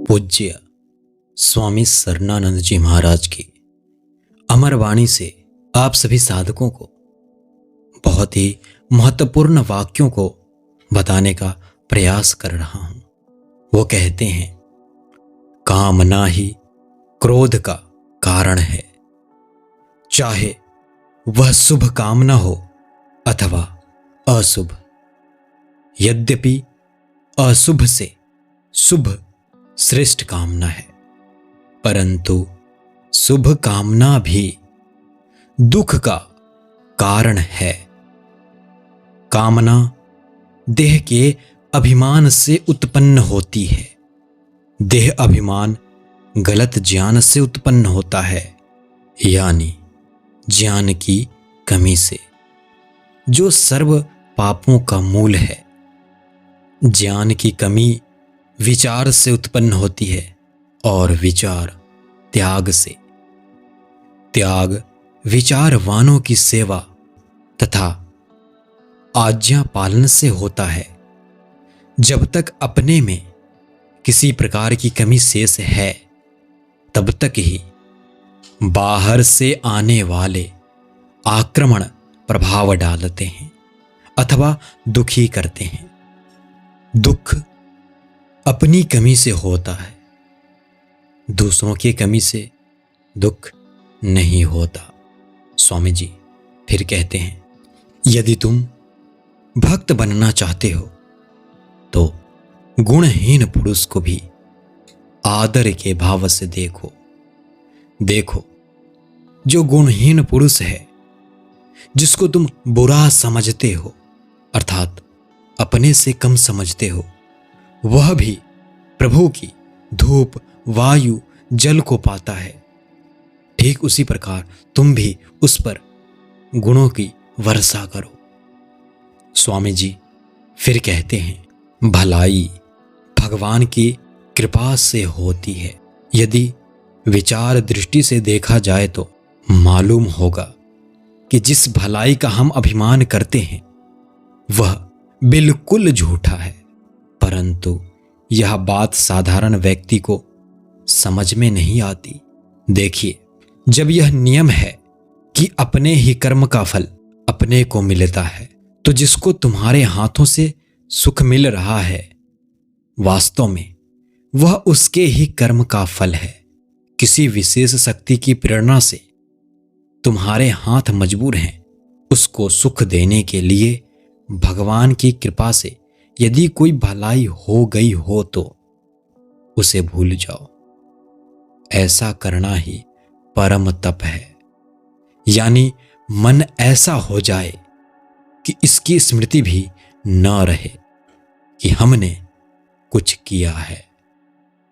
पूज्य स्वामी सरनानंद जी महाराज की अमर वाणी से आप सभी साधकों को बहुत ही महत्वपूर्ण वाक्यों को बताने का प्रयास कर रहा हूं। वो कहते हैं, कामना ही क्रोध का कारण है, चाहे वह शुभ कामना हो अथवा अशुभ। यद्यपि अशुभ से शुभ श्रेष्ठ कामना है, परंतु शुभ कामना भी दुख का कारण है। कामना देह के अभिमान से उत्पन्न होती है। देह अभिमान गलत ज्ञान से उत्पन्न होता है, यानी ज्ञान की कमी से, जो सर्व पापों का मूल है। ज्ञान की कमी विचार से उत्पन्न होती है और विचार त्याग से। त्याग विचारवानों की सेवा तथा आज्ञा पालन से होता है। जब तक अपने में किसी प्रकार की कमी शेष है, तब तक ही बाहर से आने वाले आक्रमण प्रभाव डालते हैं अथवा दुखी करते हैं। दुख अपनी कमी से होता है, दूसरों की कमी से दुख नहीं होता। स्वामी जी फिर कहते हैं, यदि तुम भक्त बनना चाहते हो तो गुणहीन पुरुष को भी आदर के भाव से देखो। देखो, जो गुणहीन पुरुष है, जिसको तुम बुरा समझते हो अर्थात अपने से कम समझते हो, वह भी प्रभु की धूप वायु जल को पाता है। ठीक उसी प्रकार तुम भी उस पर गुणों की वर्षा करो। स्वामी जी फिर कहते हैं, भलाई भगवान की कृपा से होती है। यदि विचार दृष्टि से देखा जाए तो मालूम होगा कि जिस भलाई का हम अभिमान करते हैं वह बिल्कुल झूठा है, परंतु यह बात साधारण व्यक्ति को समझ में नहीं आती। देखिए, जब यह नियम है कि अपने ही कर्म का फल अपने को मिलता है, तो जिसको तुम्हारे हाथों से सुख मिल रहा है, वास्तव में वह उसके ही कर्म का फल है। किसी विशेष शक्ति की प्रेरणा से तुम्हारे हाथ मजबूर हैं उसको सुख देने के लिए। भगवान की कृपा से यदि कोई भलाई हो गई हो तो उसे भूल जाओ। ऐसा करना ही परम तप है, यानी मन ऐसा हो जाए कि इसकी स्मृति भी न रहे कि हमने कुछ किया है।